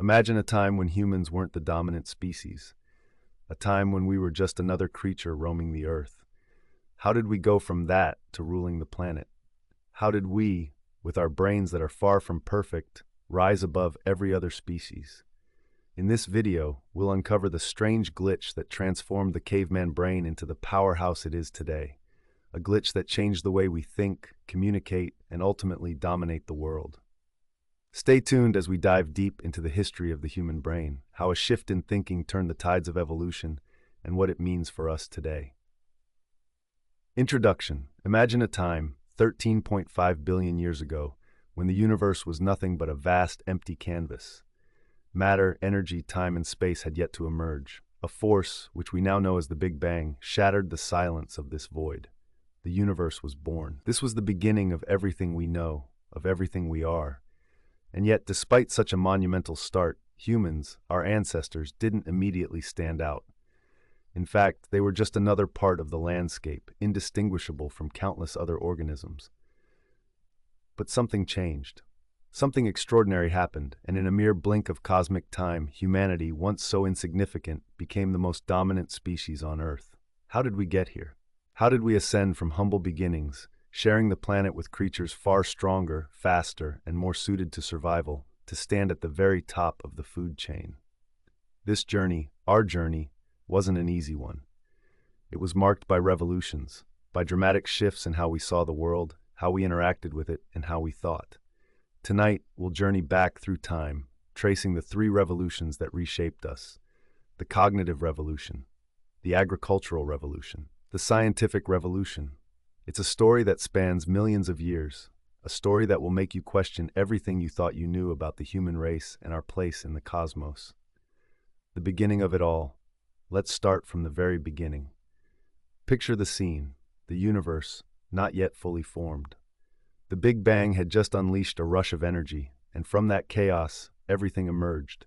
Imagine a time when humans weren't the dominant species, a time when we were just another creature roaming the earth. How did we go from that to ruling the planet? How did we, with our brains that are far from perfect, rise above every other species? In this video, we'll uncover the strange glitch that transformed the caveman brain into the powerhouse it is today. A glitch that changed the way we think, communicate, and ultimately dominate the world. Stay tuned as we dive deep into the history of the human brain, how a shift in thinking turned the tides of evolution, and what it means for us today. Introduction. Imagine a time, 13.5 billion years ago, when the universe was nothing but a vast, empty canvas. Matter, energy, time, and space had yet to emerge. A force, which we now know as the Big Bang, shattered the silence of this void. The universe was born. This was the beginning of everything we know, of everything we are. And yet, despite such a monumental start, humans, our ancestors, didn't immediately stand out. In fact, they were just another part of the landscape, indistinguishable from countless other organisms. But something changed. Something extraordinary happened, and in a mere blink of cosmic time, humanity, once so insignificant, became the most dominant species on Earth. How did we get here? How did we ascend from humble beginnings, sharing the planet with creatures far stronger, faster, and more suited to survival, to stand at the very top of the food chain? This journey, our journey, wasn't an easy one. It was marked by revolutions, by dramatic shifts in how we saw the world, how we interacted with it, and how we thought. Tonight, we'll journey back through time, tracing the three revolutions that reshaped us: the cognitive revolution, the agricultural revolution, the scientific revolution. It's a story that spans millions of years, a story that will make you question everything you thought you knew about the human race and our place in the cosmos. The beginning of it all. Let's start from the very beginning. Picture the scene, the universe, not yet fully formed. The Big Bang had just unleashed a rush of energy, and from that chaos, everything emerged.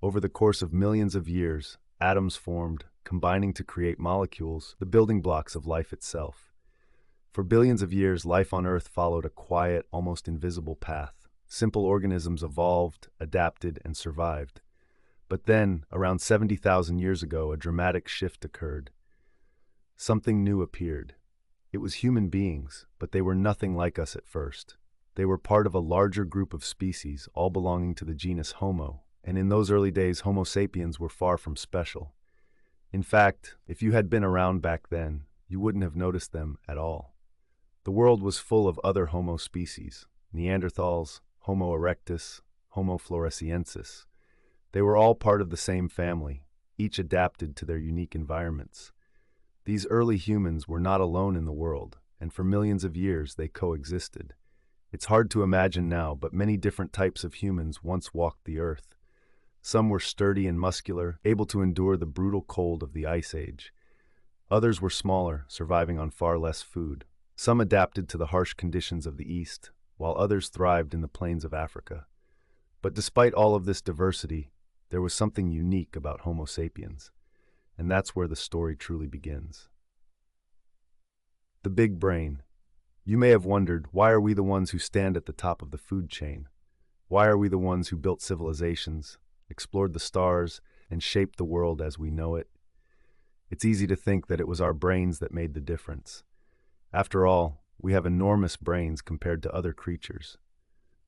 Over the course of millions of years, atoms formed, combining to create molecules, the building blocks of life itself. For billions of years, life on Earth followed a quiet, almost invisible path. Simple organisms evolved, adapted, and survived. But then, around 70,000 years ago, a dramatic shift occurred. Something new appeared. It was human beings, but they were nothing like us at first. They were part of a larger group of species, all belonging to the genus Homo, and in those early days, Homo sapiens were far from special. In fact, if you had been around back then, you wouldn't have noticed them at all. The world was full of other Homo species: Neanderthals, Homo erectus, Homo floresiensis. They were all part of the same family, each adapted to their unique environments. These early humans were not alone in the world, and for millions of years they coexisted. It's hard to imagine now, but many different types of humans once walked the earth. Some were sturdy and muscular, able to endure the brutal cold of the Ice Age. Others were smaller, surviving on far less food. Some adapted to the harsh conditions of the East, while others thrived in the plains of Africa. But despite all of this diversity, there was something unique about Homo sapiens. And that's where the story truly begins. The big brain. You may have wondered, why are we the ones who stand at the top of the food chain? Why are we the ones who built civilizations, explored the stars, and shaped the world as we know it? It's easy to think that it was our brains that made the difference. After all, we have enormous brains compared to other creatures.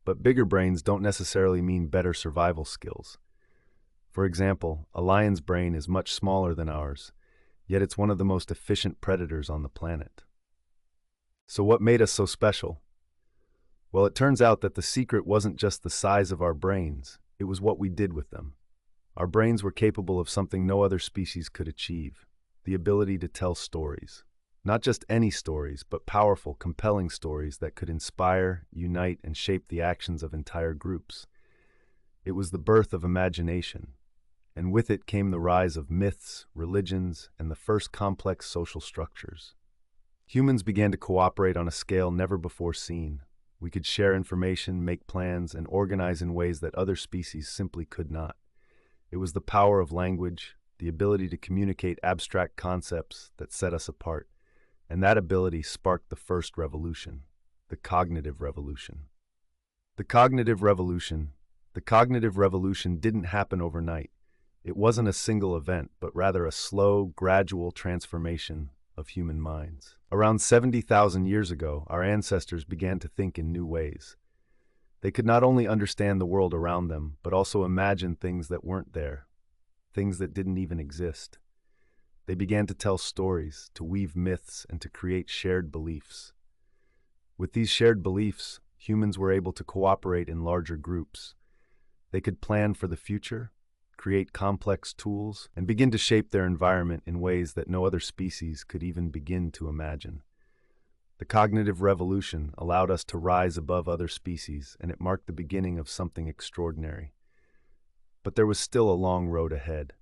But bigger brains don't necessarily mean better survival skills. For example, a lion's brain is much smaller than ours, yet it's one of the most efficient predators on the planet. So what made us so special? Well, it turns out that the secret wasn't just the size of our brains, it was what we did with them. Our brains were capable of something no other species could achieve: the ability to tell stories. Not just any stories, but powerful, compelling stories that could inspire, unite, and shape the actions of entire groups. It was the birth of imagination. And with it came the rise of myths, religions, and the first complex social structures. Humans began to cooperate on a scale never before seen. We could share information, make plans, and organize in ways that other species simply could not. It was the power of language, the ability to communicate abstract concepts, that set us apart. And that ability sparked the first revolution, the cognitive revolution. The cognitive revolution, The cognitive revolution didn't happen overnight. It wasn't a single event, but rather a slow, gradual transformation of human minds. Around 70,000 years ago, our ancestors began to think in new ways. They could not only understand the world around them, but also imagine things that weren't there, things that didn't even exist. They began to tell stories, to weave myths, and to create shared beliefs. With these shared beliefs, humans were able to cooperate in larger groups. They could plan for the future, create complex tools, and begin to shape their environment in ways that no other species could even begin to imagine. The cognitive revolution allowed us to rise above other species, and it marked the beginning of something extraordinary. But there was still a long road ahead.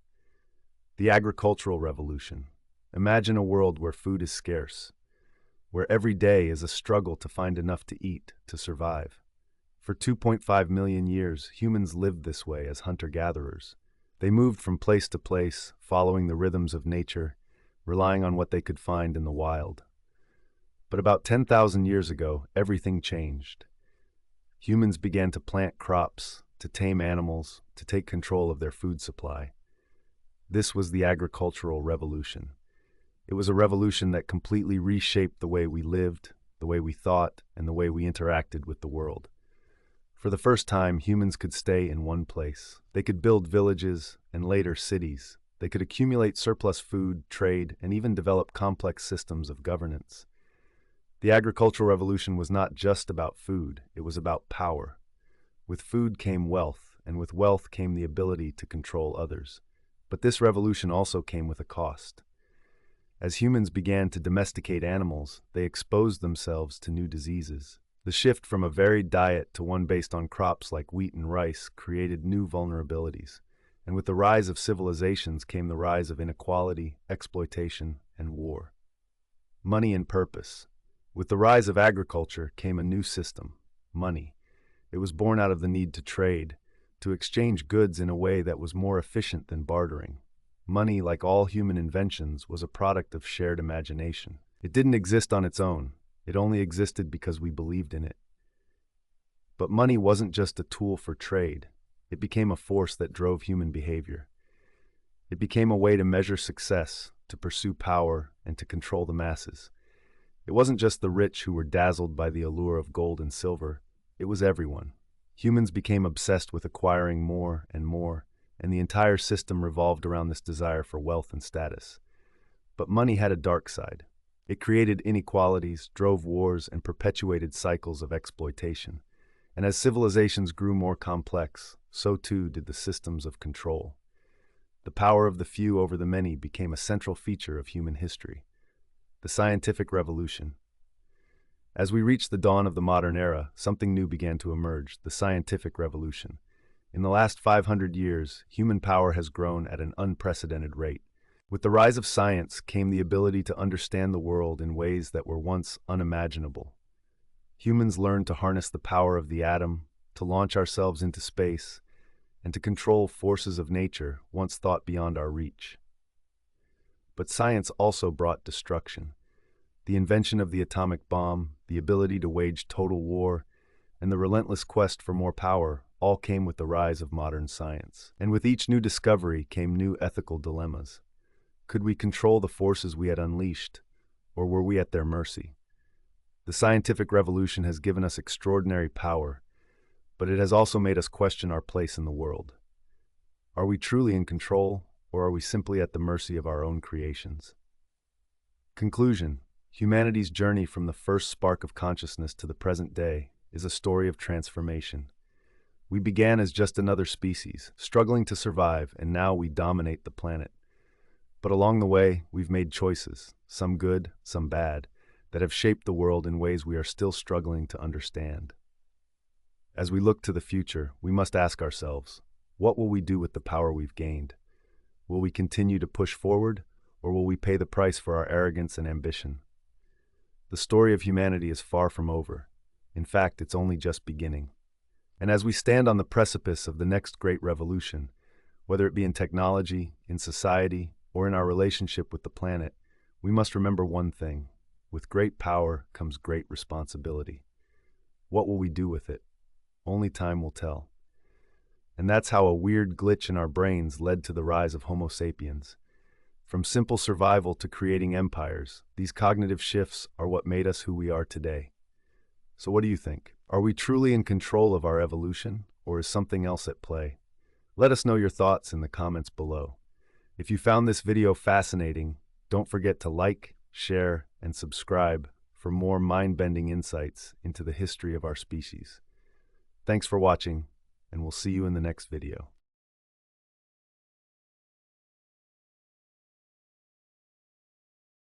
The agricultural revolution. Imagine a world where food is scarce, where every day is a struggle to find enough to eat, to survive. For 2.5 million years, humans lived this way as hunter-gatherers. They moved from place to place, following the rhythms of nature, relying on what they could find in the wild. But about 10,000 years ago, everything changed. Humans began to plant crops, to tame animals, to take control of their food supply. This was the agricultural revolution. It was a revolution that completely reshaped the way we lived, the way we thought, and the way we interacted with the world. For the first time, humans could stay in one place. They could build villages and later cities. They could accumulate surplus food, trade, and even develop complex systems of governance. The agricultural revolution was not just about food, it was about power. With food came wealth, and with wealth came the ability to control others. But this revolution also came with a cost. As humans began to domesticate animals, they exposed themselves to new diseases. The shift from a varied diet to one based on crops like wheat and rice created new vulnerabilities. And with the rise of civilizations came the rise of inequality, exploitation, and war. Money and purpose. With the rise of agriculture came a new system, money. It was born out of the need to trade, to exchange goods in a way that was more efficient than bartering. Money, like all human inventions, was a product of shared imagination. It didn't exist on its own. It only existed because we believed in it. But money wasn't just a tool for trade. It became a force that drove human behavior. It became a way to measure success, to pursue power, and to control the masses. It wasn't just the rich who were dazzled by the allure of gold and silver. It was everyone. Humans became obsessed with acquiring more, and the entire system revolved around this desire for wealth and status. But money had a dark side. It created inequalities, drove wars, and perpetuated cycles of exploitation. And as civilizations grew more complex, so too did the systems of control. The power of the few over the many became a central feature of human history. The scientific revolution. As we reached the dawn of the modern era, something new began to emerge, the scientific revolution. In the last 500 years, human power has grown at an unprecedented rate. With the rise of science came the ability to understand the world in ways that were once unimaginable. Humans learned to harness the power of the atom, to launch ourselves into space, and to control forces of nature once thought beyond our reach. But science also brought destruction. The invention of the atomic bomb, the ability to wage total war, and the relentless quest for more power all came with the rise of modern science. And with each new discovery came new ethical dilemmas. Could we control the forces we had unleashed, or were we at their mercy? The scientific revolution has given us extraordinary power, but it has also made us question our place in the world. Are we truly in control, or are we simply at the mercy of our own creations? Conclusion. Humanity's journey from the first spark of consciousness to the present day is a story of transformation. We began as just another species, struggling to survive, and now we dominate the planet. But along the way, we've made choices, some good, some bad, that have shaped the world in ways we are still struggling to understand. As we look to the future, we must ask ourselves, what will we do with the power we've gained? Will we continue to push forward, or will we pay the price for our arrogance and ambition? The story of humanity is far from over. In fact, it's only just beginning. And as we stand on the precipice of the next great revolution, whether it be in technology, in society, or in our relationship with the planet, we must remember one thing. With great power comes great responsibility. What will we do with it? Only time will tell. And that's how a weird glitch in our brains led to the rise of Homo sapiens. From simple survival to creating empires, these cognitive shifts are what made us who we are today. So what do you think? Are we truly in control of our evolution, or is something else at play? Let us know your thoughts in the comments below. If you found this video fascinating, don't forget to like, share, and subscribe for more mind-bending insights into the history of our species. Thanks for watching, and we'll see you in the next video.